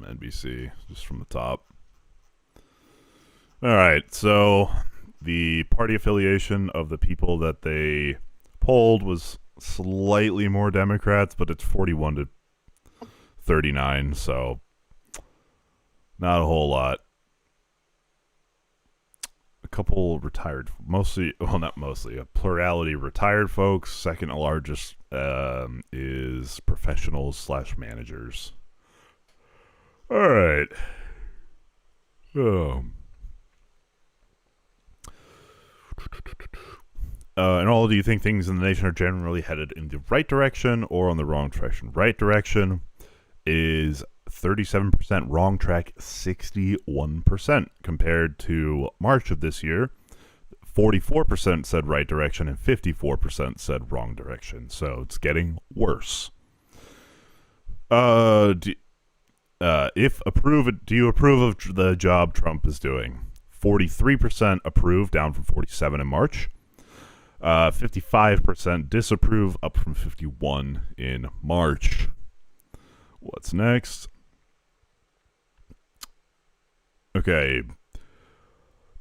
NBC, just from the top. All right, so the party affiliation of the people that they polled was slightly more Democrats, but it's 41 to 39, so not a whole lot. A couple retired, not mostly, a plurality retired folks. Second largest is professionals / managers. All right. And all, do you think things in the nation are generally headed in the right direction or on the wrong direction? Right direction is 37%, wrong track 61%, compared to March of this year. 44% said right direction and 54% said wrong direction. So it's getting worse. Do you approve of the job Trump is doing? 43% approve, down from 47 in March. 55% disapprove, up from 51 in March. What's next? Okay.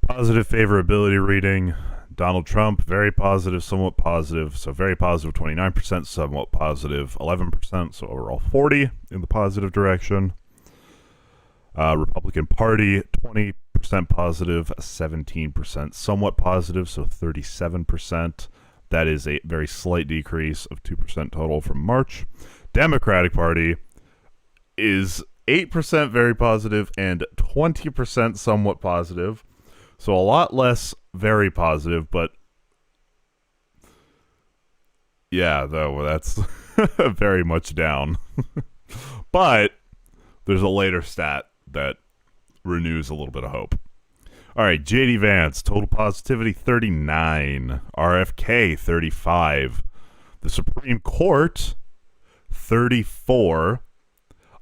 Positive favorability reading. Donald Trump, very positive, somewhat positive. So very positive, 29%, somewhat positive, 11%. So overall 40 in the positive direction. Republican Party, 20% positive, 17% somewhat positive, so 37%. That is a very slight decrease of 2% total from March. Democratic Party is 8% very positive and 20% somewhat positive. So a lot less very positive, but yeah, though that's very much down. But there's a later stat that renews a little bit of hope. All right, JD Vance, total positivity 39, RFK 35, the Supreme Court 34,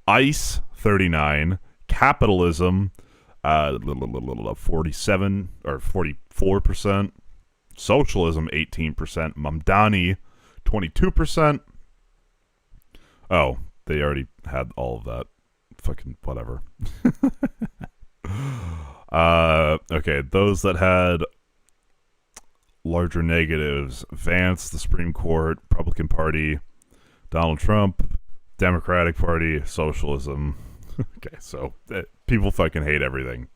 ICE 39, capitalism 47 or 44%, socialism 18%, Mamdani 22%. Oh, they already had all of that. Fucking whatever. Okay, those that had larger negatives: Vance, the Supreme Court, Republican Party, Donald Trump, Democratic Party, socialism. Okay, so people fucking hate everything.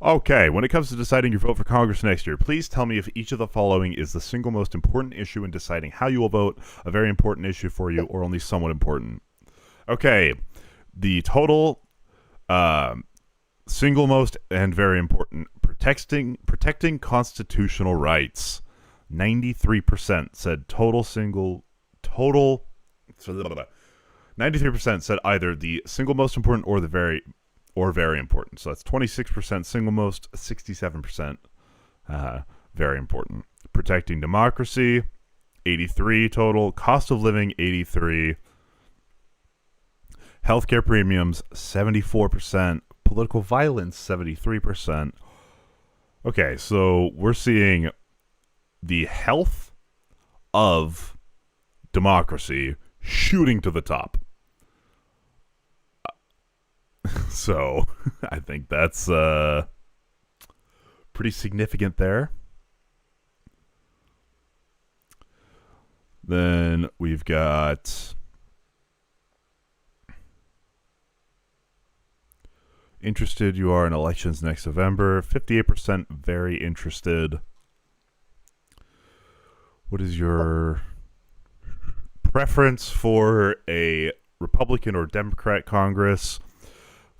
Okay, when it comes to deciding your vote for Congress next year, please tell me if each of the following is the single most important issue in deciding how you will vote, a very important issue for you, or only somewhat important. Okay, the total single most and very important, protecting constitutional rights. 93% said total 93% said either the single most important or the very important. So that's 26% single most, 67% very important. Protecting democracy, 83 total. Cost of living, 83. Healthcare premiums, 74%. Political violence, 73%. Okay, so we're seeing the health of democracy shooting to the top. So I think that's pretty significant there. Then we've got interested you are in elections next November. 58% very interested. What is your preference for a Republican or Democrat Congress?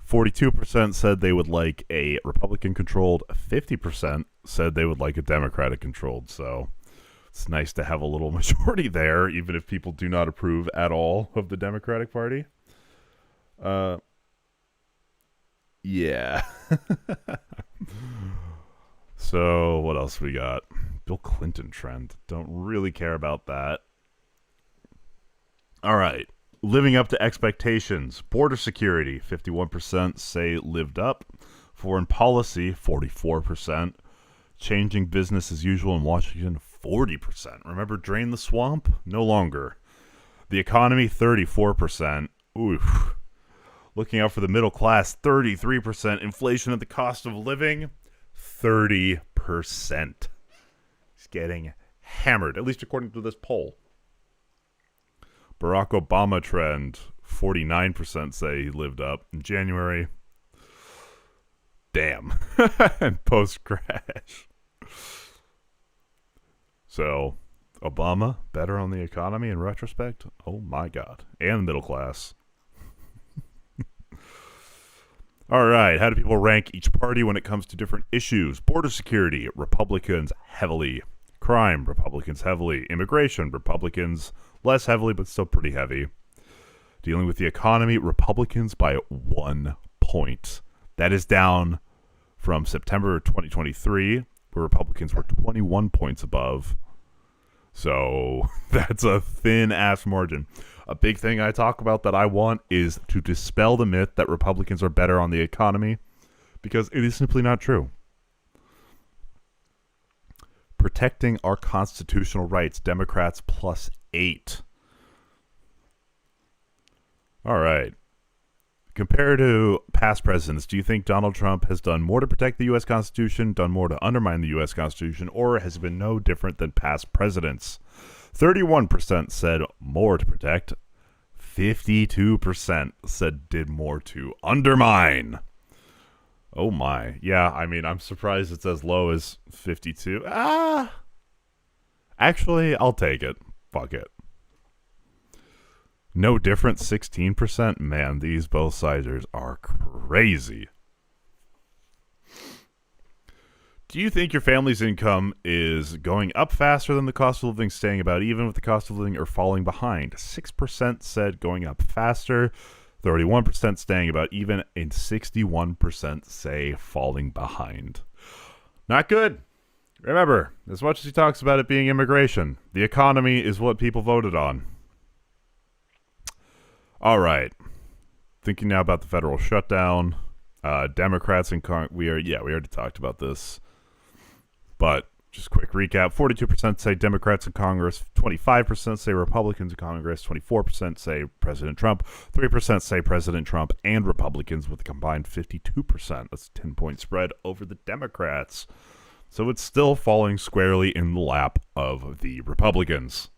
42% said they would like a Republican-controlled. 50% said they would like a Democratic-controlled. So it's nice to have a little majority there, even if people do not approve at all of the Democratic Party. Yeah. So what else we got? Bill Clinton trend. Don't really care about that. All right. Living up to expectations. Border security, 51% say lived up. Foreign policy, 44%. Changing business as usual in Washington, 40%. Remember drain the swamp? No longer. The economy, 34%. Oof. Looking out for the middle class, 33%. Inflation of the cost of living, 30%. He's getting hammered, at least according to this poll. Barack Obama trend, 49% say he lived up in January. Damn. And post-crash. So, Obama, better on the economy in retrospect? Oh my God. And the middle class. All right, how do people rank each party when it comes to different issues? Border security, Republicans heavily. Crime, Republicans heavily. Immigration, Republicans less heavily, but still pretty heavy. Dealing with the economy, Republicans by 1 point. That is down from September 2023, where Republicans were 21 points above. So that's a thin-ass margin. A big thing I talk about that I want is to dispel the myth that Republicans are better on the economy, because it is simply not true. Protecting our constitutional rights, Democrats +8. All right. Compared to past presidents, do you think Donald Trump has done more to protect the U.S. Constitution, done more to undermine the U.S. Constitution, or has been no different than past presidents? 31% said more to protect. 52% said did more to undermine. Oh my. Yeah, I mean, I'm surprised it's as low as 52. Actually, I'll take it. Fuck it. No different, 16%. Man, these both siders are crazy. Do you think your family's income is going up faster than the cost of living, staying about even with the cost of living, or falling behind? 6% said going up faster, 31% staying about even, and 61% say falling behind. Not good. Remember, as much as he talks about it being immigration, the economy is what people voted on. All right. Thinking now about the federal shutdown. Democrats and we already talked about this. But just quick recap. 42% say Democrats in Congress. 25% say Republicans in Congress. 24% say President Trump. 3% say President Trump and Republicans, with a combined 52%. That's a 10-point spread over the Democrats. So it's still falling squarely in the lap of the Republicans.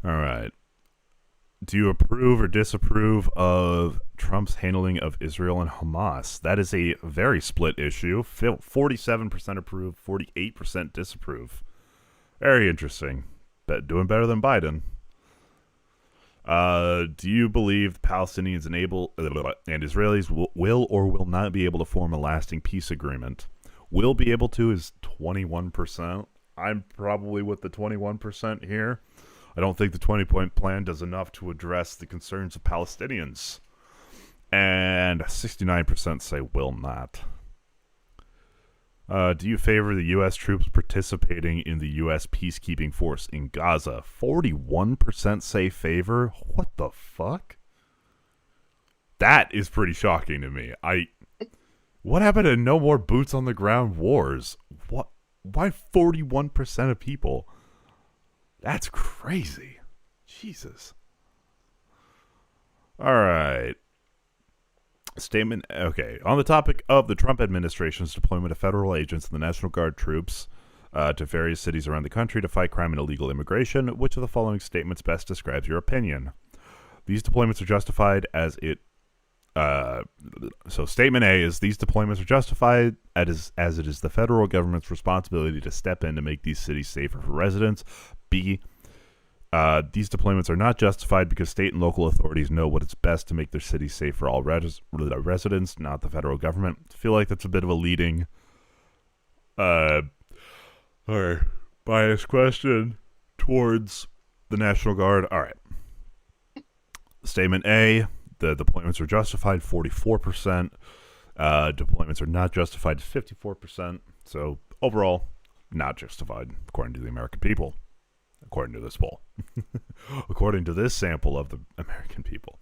All right. Do you approve or disapprove of Trump's handling of Israel and Hamas? That is a very split issue. 47% approve, 48% disapprove. Very interesting. Doing better than Biden. Do you believe Palestinians and Israelis will or will not be able to form a lasting peace agreement? Will be able to is 21%. I'm probably with the 21% here. I don't think the 20-point plan does enough to address the concerns of Palestinians. And 69% say will not. Do you favor the U.S. troops participating in the U.S. peacekeeping force in Gaza? 41% say favor. What the fuck? That is pretty shocking to me. What happened to no more boots on the ground wars? What? Why 41% of people? That's crazy. Jesus. All right. Statement. Okay. On the topic of the Trump administration's deployment of federal agents and the National Guard troops to various cities around the country to fight crime and illegal immigration, which of the following statements best describes your opinion? These deployments are justified as it. So statement A is these deployments are justified as it is the federal government's responsibility to step in to make these cities safer for residents. B, these deployments are not justified because state and local authorities know what is best to make their cities safe for all residents, not the federal government. I feel like that's a bit of a leading or biased question towards the National Guard. All right. Statement A, the deployments are justified, 44%. Deployments are not justified, 54%. So overall, not justified, according to the American people. According to this poll. According to this sample of the American people.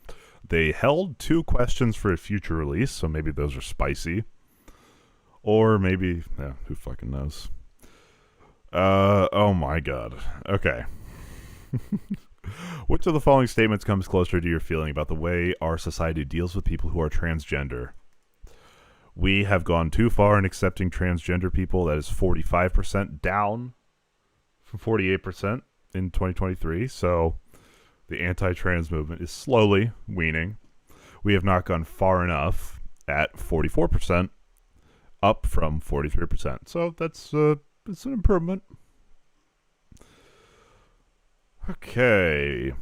They held 2 questions for a future release, so maybe those are spicy. Or maybe, who fucking knows. Oh my god. Okay. Which of the following statements comes closer to your feeling about the way our society deals with people who are transgender? We have gone too far in accepting transgender people. That is 45%, down from 48% in 2023. So the anti-trans movement is slowly weaning. We have not gone far enough at 44%, up from 43%. So that's it's an improvement. Okay.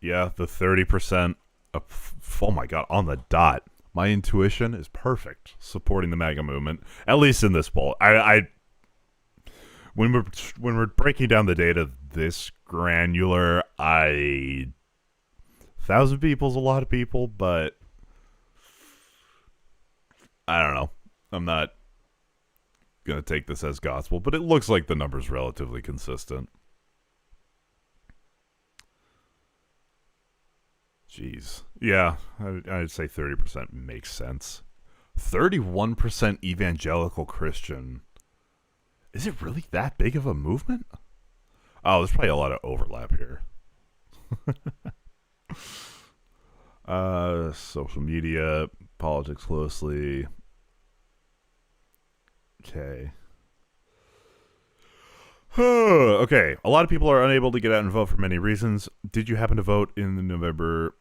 Yeah, the 30%. Oh my god, on the dot. My intuition is perfect, supporting the MAGA movement. At least in this poll. I when we're breaking down the data this granular, 1,000 people is a lot of people, but I don't know. I'm not gonna take this as gospel, but it looks like the number's relatively consistent. Jeez. Yeah, I'd say 30% makes sense. 31% evangelical Christian. Is it really that big of a movement? Oh, there's probably a lot of overlap here. Social media, politics closely. Okay. Okay. A lot of people are unable to get out and vote for many reasons. Did you happen to vote in the November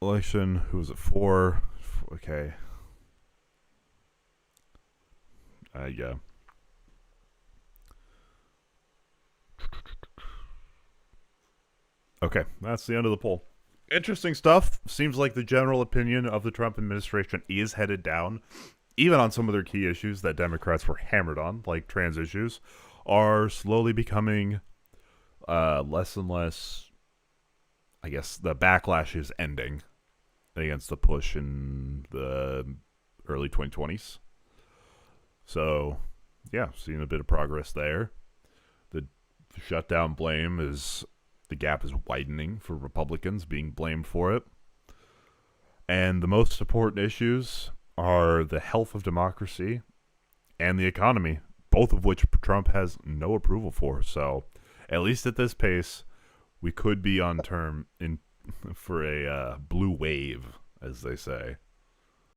election? Who was it for? Okay. Yeah. Okay, that's the end of the poll. Interesting stuff. Seems like the general opinion of the Trump administration is headed down, even on some of their key issues that Democrats were hammered on, like trans issues, are slowly becoming less and less. I guess the backlash is ending against the push in the early 2020s. So, yeah, seeing a bit of progress there. The shutdown blame is the gap is widening for Republicans being blamed for it. And the most important issues are the health of democracy and the economy, both of which Trump has no approval for. So, at least at this pace, we could be on term for a blue wave, as they say.